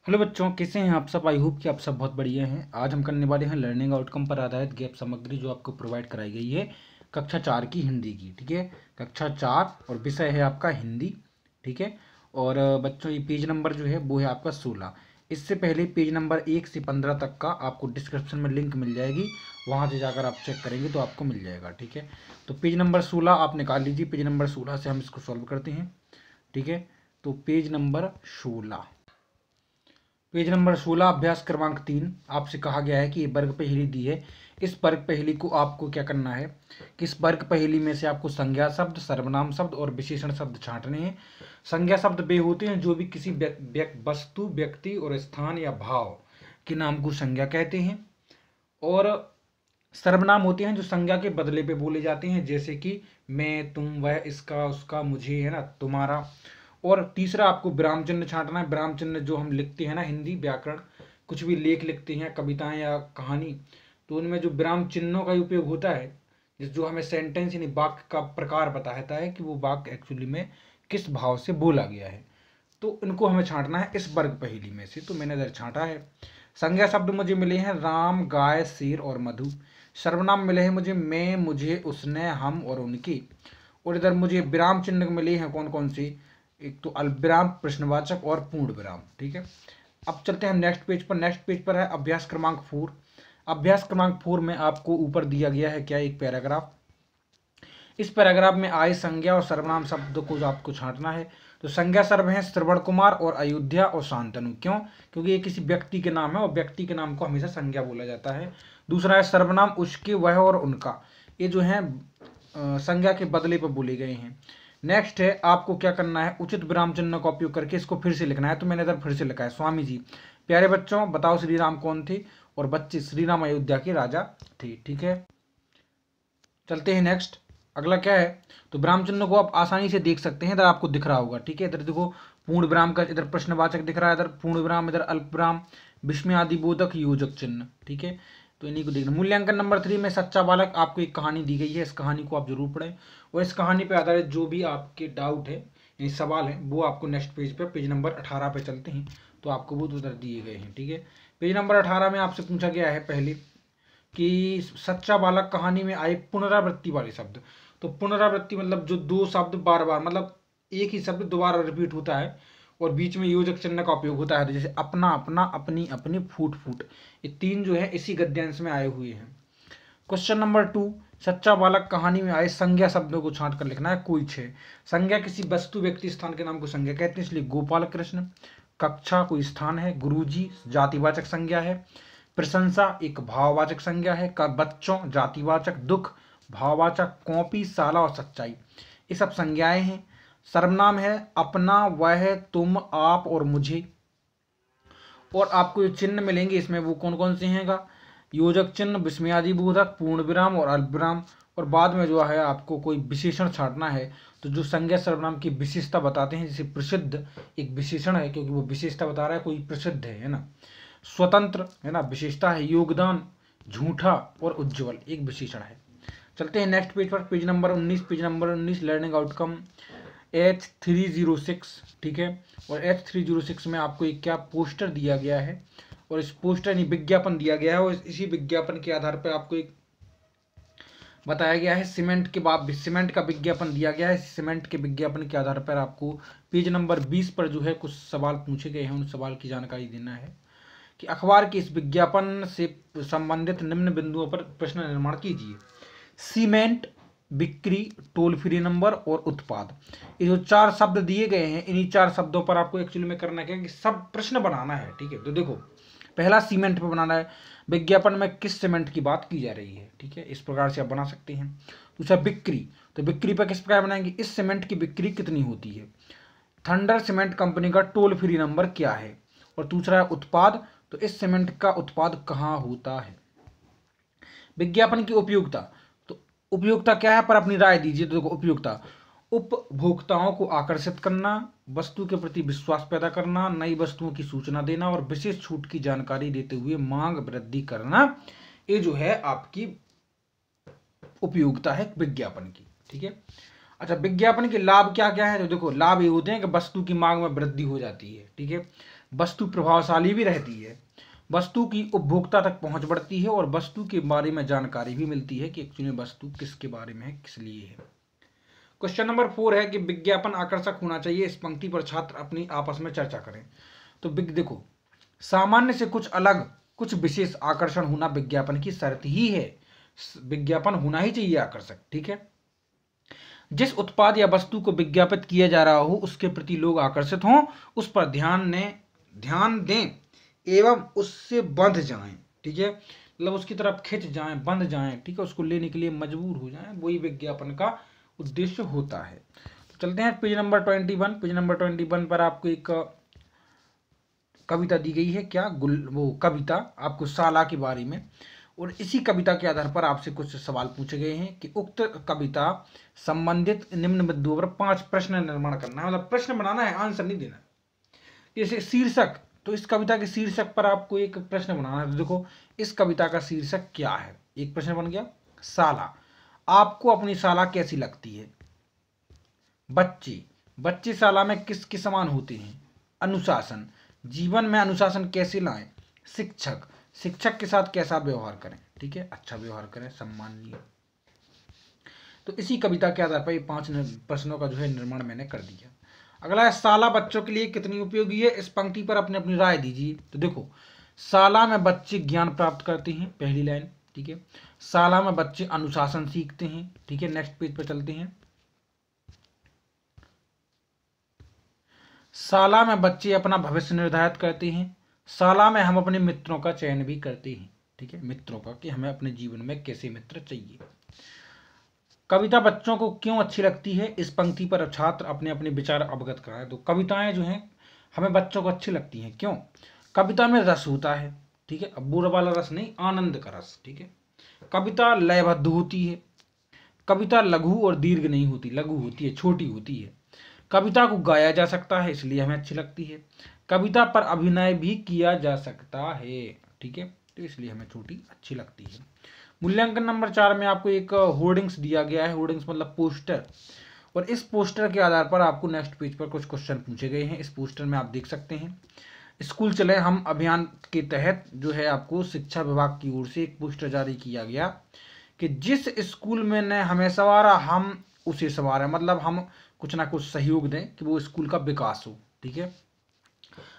Hello बच्चों, कैसे हैं आप सब। आई होप कि आप सब बहुत बढ़िया हैं। आज हम करने वाले हैं लर्निंग आउटकम पर आधारित गैप सामग्री जो आपको प्रोवाइड कराई गई है कक्षा 4 की हिंदी की। ठीक है, कक्षा 4 और विषय है आपका हिंदी। ठीक है, और बच्चों ये पेज नंबर जो है वो है आपका 16। इससे पहले पेज नंबर 1 से 15 तक का आपको डिस्क्रिप्शन में लिंक मिल जाएगी, वहाँ से जाकर आप चेक करेंगे तो आपको मिल जाएगा। ठीक है, तो पेज नंबर 16 आप निकाल लीजिए। पेज नंबर 16 से हम इसको सॉल्व करते हैं। ठीक है, तो पेज नंबर 16, पेज नंबर 16 अभ्यास क्रमांक 3 आपसे कहा गया है कि ये वर्ग पहेली दी है। इस वर्ग पहेली को आपको क्या करना है कि इस वर्ग पहेली में से आपको संज्ञा शब्द, सर्वनाम शब्द और विशेषण शब्द छांटने हैं। संज्ञा शब्द वे होते हैं जो भी किसी वस्तु, व्यक्ति और स्थान या भाव के नाम को संज्ञा कहते हैं। और सर्वनाम होते हैं जो संज्ञा के बदले पे बोले जाते हैं, जैसे कि मैं, तुम, वह, इसका, उसका, मुझे, है ना, तुम्हारा। और तीसरा आपको विराम चिन्ह छांटना है। विराम चिन्ह जो हम लिखते हैं ना, हिंदी व्याकरण कुछ भी लेख लिखते हैं, कविताएं या कहानी, तो उनमें जो विराम चिन्हों का उपयोग होता है, जो हमें सेंटेंस यानी वाक्य का प्रकार बताता है कि वो वाक्य एक्चुअली में किस भाव से बोला गया है, तो इनको हमें छांटना है इस वर्ग पहेली में से। तो मैंने इधर छांटा है। संज्ञा शब्द मुझे मिले हैं राम, गाय, शेर और मधु। सर्वनाम मिले हैं मुझे मैं, मुझे, उसने, हम और उनकी। और इधर मुझे विराम चिन्ह मिले हैं कौन कौन से, एक तो अल्पविराम, प्रश्नवाचक और पूर्ण विराम। ठीक है, अब चलते हैं हम नेक्स्ट पेज पर। नेक्स्ट पेज पर है अभ्यास क्रमांक 4। अभ्यास क्रमांक 4 में आपको ऊपर दिया गया है क्या, एक पैराग्राफ। इस पैराग्राफ में आए संज्ञा और सर्वनाम शब्दों को आपको छांटना है। तो संज्ञा सर्व है श्रवण कुमार और अयोध्या और शांतनु। क्यों? क्योंकि ये किसी व्यक्ति के नाम है और व्यक्ति के नाम को हमेशा संज्ञा बोला जाता है। दूसरा है सर्वनाम उसके, वह और उनका। ये जो है संज्ञा के बदले पर बोले गए हैं। नेक्स्ट है आपको क्या करना है, उचित विराम चिन्ह का उपयोग करके इसको फिर से लिखना है। तो मैंने इधर फिर से लिखा है स्वामी जी। प्यारे बच्चों बताओ श्री राम कौन थे, और बच्चे श्री राम अयोध्या के राजा थे। ठीक है, चलते हैं नेक्स्ट। अगला क्या है, तो विराम चिन्ह को आप आसानी से देख सकते हैं, इधर आपको दिख रहा होगा। ठीक है, इधर देखो पूर्ण विराम का इधर प्रश्नवाचक दिख रहा है, इधर पूर्ण विराम, इधर अल्प विराम, विस्मय आदि बोधक योजक चिन्ह। ठीक है, तो इन्हीं को देखना। मूल्यांकन नंबर 3 में सच्चा बालक, आपको एक कहानी दी गई है, इस कहानी को आप जरूर पढ़ें और इस कहानी पर आधारित जो भी आपके डाउट है यानी सवाल है वो आपको नेक्स्ट पेज पर, पेज नंबर 18 पे चलते हैं, तो आपको वो उधर दिए गए हैं। ठीक है, पेज नंबर 18 में आपसे पूछा गया है पहले कि सच्चा बालक कहानी में आए पुनरावृत्ति वाले शब्द। तो पुनरावृत्ति मतलब जो दो शब्द बार बार, मतलब एक ही शब्द दोबारा रिपीट होता है और बीच में योजक चिन्ह का उपयोग होता है। तो जैसे अपना, अपना, अपनी, अपनी, फूट, फूट, ये तीन जो है इसी गद्यांश में आए हुए हैं। क्वेश्चन नंबर 2, सच्चा बालक कहानी में आए संज्ञा शब्दों को छांट कर लिखना है। कोई 6। संज्ञा किसी वस्तु, व्यक्ति, स्थान के नाम को संज्ञा कहते हैं, इसलिए गोपाल कृष्ण। कक्षा कोई स्थान है। गुरुजी जातिवाचक संज्ञा है। प्रशंसा एक भाववाचक संज्ञा है। बच्चों जातिवाचक। दुख भाववाचक। कॉपी शाला और सच्चाई ये सब संज्ञाएं हैं। सर्वनाम है अपना, वह, तुम, आप और मुझे। और आपको जो चिन्ह मिलेंगे इसमें वो कौन कौन से हैं, योजक चिन्ह, विस्मयादि बोधक, पूर्ण विराम और अल्पविराम। और बाद में जो है आपको कोई विशेषण छांटना है, तो जो संज्ञा सर्वनाम की विशेषता बताते हैं, जैसे प्रसिद्ध एक विशेषण है क्योंकि वो विशेषता बता रहा है कोई प्रसिद्ध है ना। स्वतंत्र है ना, विशेषता है। योगदान, झूठा और उज्ज्वल एक विशेषण है। चलते हैं नेक्स्ट पेज पर, page number 19। Page number 19 learning outcome H306। ठीक है, और H306 में आपको एक क्या पोस्टर दिया गया है, और इस पोस्टर यानी विज्ञापन दिया गया है, और इसी विज्ञापन के आधार पर आपको एक बताया गया है सीमेंट के बाद सीमेंट का विज्ञापन दिया गया है। सीमेंट के विज्ञापन के आधार पर आपको पेज नंबर 20 पर जो है कुछ सवाल पूछे गए हैं, उन सवाल की जानकारी देना है कि अखबार के इस विज्ञापन से संबंधित निम्न बिंदुओं पर प्रश्न निर्माण कीजिए। सीमेंट, बिक्री, टोल फ्री नंबर और उत्पाद, ये जो 4 शब्द दिए गए हैं, इन्हीं 4 शब्दों पर आपको एक्चुअली में करना क्या है कि सब प्रश्न बनाना है। ठीक है, तो देखो पहला सीमेंट पे बनाना है, विज्ञापन में किस सीमेंट की बात की जा रही है। ठीक है, इस प्रकार से आप बना सकते हैं। दूसरा बिक्री, तो बिक्री पर किस प्रकार बनाएंगे, इस सीमेंट की बिक्री कितनी होती है। थंडर सीमेंट कंपनी का टोल फ्री नंबर क्या है। और दूसरा है उत्पाद, तो इस सीमेंट का उत्पाद कहाँ होता है। विज्ञापन की उपयोगिता, तो उपयोगिता क्या है पर अपनी राय दीजिए। तो देखो उपयोगिता, उपभोक्ताओं को आकर्षित करना, वस्तु के प्रति विश्वास पैदा करना, नई वस्तुओं की सूचना देना और विशेष छूट की जानकारी देते हुए मांग वृद्धि करना, ये जो है आपकी उपयोगिता है विज्ञापन की। ठीक है, अच्छा विज्ञापन के लाभ क्या क्या है, तो देखो लाभ ये होते हैं कि वस्तु की मांग में वृद्धि हो जाती है। ठीक है, वस्तु प्रभावशाली भी रहती है, वस्तु की उपभोक्ता तक पहुंच बढ़ती है और वस्तु के बारे में जानकारी भी मिलती है कि एक्चुअली वस्तु किसके बारे में है, किस लिए है। क्वेश्चन नंबर 4 है कि विज्ञापन आकर्षक होना चाहिए। इस पंक्ति पर छात्र अपनी आपस में चर्चा करें। तो देखो, सामान्य से कुछ अलग, कुछ विशेष आकर्षण होना विज्ञापन की शर्त ही है। विज्ञापन होना ही चाहिए आकर्षक, ठीक है। जिस उत्पाद या वस्तु को विज्ञापित किया जा रहा हो उसके प्रति लोग आकर्षित हों, उस पर ध्यान दें एवं उससे बंध जाएं, ठीक है। मतलब उसकी तरफ खिंच जाएं, बंध जाएं, ठीक है, उसको लेने के लिए मजबूर हो जाएं, वही विज्ञापन का उद्देश्य होता है। तो चलते हैं पेज नंबर 21। पेज नंबर 21 पर आपको एक कविता दी गई है। क्या वो कविता आपको साला के बारे में, और इसी कविता के आधार पर आपसे कुछ सवाल पूछे गए हैं कि उक्त कविता संबंधित निम्न बिंदुओं पर 5 प्रश्न निर्माण करना है। मतलब प्रश्न बनाना है, आंसर नहीं देना। जैसे शीर्षक, तो इस कविता के शीर्षक पर आपको एक प्रश्न बनाना है। तो देखो, इस कविता का शीर्षक क्या है? एक प्रश्न बन गया, साला। आपको अपनी साला कैसी लगती है? बच्चे साला में किसके समान होते हैं? अनुशासन, जीवन में अनुशासन कैसे लाएं? शिक्षक के साथ कैसा व्यवहार करें? ठीक है, अच्छा व्यवहार करें, सम्माननीय। तो इसी कविता के आधार पर ये 5 प्रश्नों का जो है निर्माण मैंने कर दिया। अगला है, साला बच्चों के लिए कितनी उपयोगी है? इस पंक्ति पर अपनी अपनी राय दीजिए। तो देखो, साला में बच्चे ज्ञान प्राप्त करते हैं, पहली लाइन, ठीक है। साला में बच्चे अनुशासन सीखते हैं, ठीक है। नेक्स्ट पेज पर चलते हैं। साला में बच्चे अपना भविष्य निर्धारित करते हैं। साला में हम अपने मित्रों का चयन भी करते हैं, ठीक है, मित्रों का, कि हमें अपने जीवन में कैसे मित्र चाहिए। कविता बच्चों को क्यों अच्छी लगती है? इस पंक्ति पर छात्र अपने अपने विचार अवगत कराएं। तो कविताएं जो हैं हमें बच्चों को अच्छी लगती हैं, क्यों? कविता में रस होता है, ठीक है, अब बुरा वाला रस नहीं, आनंद का रस, ठीक है। कविता लयबद्ध होती है। कविता लघु और दीर्घ नहीं होती, लघु होती है, छोटी होती है। कविता को गाया जा सकता है, इसलिए हमें अच्छी लगती है। कविता पर अभिनय भी किया जा सकता है, ठीक है, तो इसलिए हमें छोटी अच्छी लगती है। मूल्यांकन नंबर 4 में आपको एक होर्डिंग्स दिया गया है। होर्डिंग्स मतलब पोस्टर, और इस पोस्टर के आधार पर आपको नेक्स्ट पेज पर कुछ क्वेश्चन पूछे गए हैं। इस पोस्टर में आप देख सकते हैं, स्कूल चले हम अभियान के तहत जो है आपको शिक्षा विभाग की ओर से एक पोस्टर जारी किया गया कि जिस स्कूल में ने हमें संवारा हम उसे संवारें। मतलब हम कुछ ना कुछ सहयोग दें कि वो स्कूल का विकास हो, ठीक है।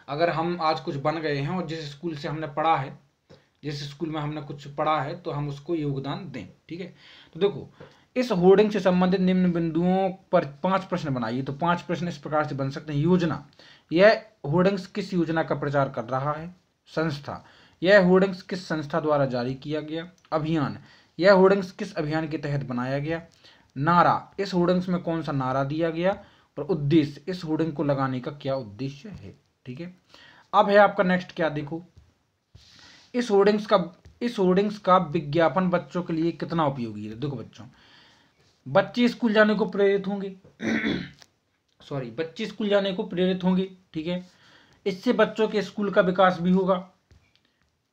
अगर हम आज कुछ बन गए हैं और जिस स्कूल से हमने पढ़ा है, जिस स्कूल में हमने कुछ पढ़ा है, तो हम उसको योगदान दें, ठीक है। तो देखो, इस होर्डिंग से संबंधित निम्न बिंदुओं पर 5 प्रश्न बनाइए। तो 5 प्रश्न इस प्रकार से बन सकते हैं। योजना, यह होर्डिंग्स किस योजना का प्रचार कर रहा है? संस्था, यह होर्डिंग्स किस संस्था द्वारा जारी किया गया? अभियान, यह होर्डिंग्स किस अभियान के तहत बनाया गया? नारा, इस होर्डिंग्स में कौन सा नारा दिया गया? और उद्देश्य, इस होर्डिंग को लगाने का क्या उद्देश्य है, ठीक है। अब है आपका नेक्स्ट, क्या देखो, इस होर्डिंग्स का विज्ञापन बच्चों के लिए कितना उपयोगी है? देखो बच्चों, बच्चे स्कूल जाने को प्रेरित होंगे बच्चे स्कूल जाने को प्रेरित होंगे, ठीक है। इससे बच्चों के स्कूल का विकास भी होगा।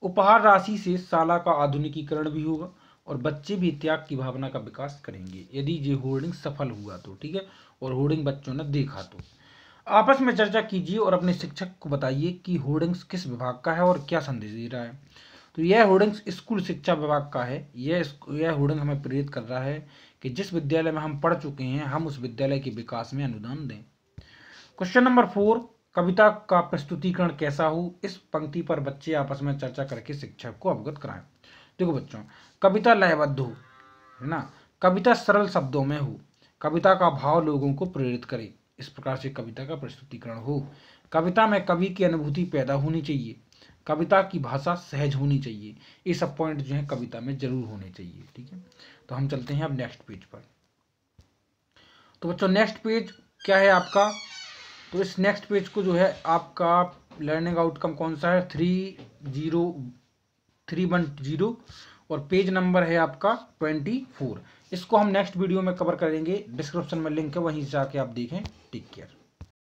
उपहार राशि से साला का आधुनिकीकरण भी होगा और बच्चे भी त्याग की भावना का विकास करेंगे यदि ये होर्डिंग सफल हुआ तो, ठीक है, और होर्डिंग बच्चों ने देखा तो। आपस में चर्चा कीजिए और अपने शिक्षक को बताइए कि होर्डिंग्स किस विभाग का है और क्या संदेश दे रहा है। तो यह होर्डिंग्स स्कूल शिक्षा विभाग का है। यह होर्डिंग हमें प्रेरित कर रहा है कि जिस विद्यालय में हम पढ़ चुके हैं हम उस विद्यालय के विकास में अनुदान दें। क्वेश्चन नंबर 4, कविता का प्रस्तुतिकरण कैसा हो? इस पंक्ति पर बच्चे आपस में चर्चा करके शिक्षक को अवगत कराएं। देखो बच्चों, कविता लयबद्ध हो, है ना, कविता सरल शब्दों में हो, कविता का भाव लोगों को प्रेरित करे, इस प्रकार से कविता का प्रस्तुतिकरण हो। कविता में कवि की अनुभूति पैदा होनी चाहिए, कविता की भाषा सहज होनी चाहिए। ये सब पॉइंट जो है कविता में जरूर होने चाहिए, ठीक है। तो हम चलते हैं अब नेक्स्ट पेज पर। तो बच्चों नेक्स्ट पेज क्या है आपका? तो इस नेक्स्ट पेज को जो है आपका लर्निंग आउटकम कौन सा है? 310 और पेज नंबर है आपका 24। इसको हम नेक्स्ट वीडियो में कवर करेंगे। डिस्क्रिप्शन में लिंक है, वहीं से जाके आप देखें। Take care.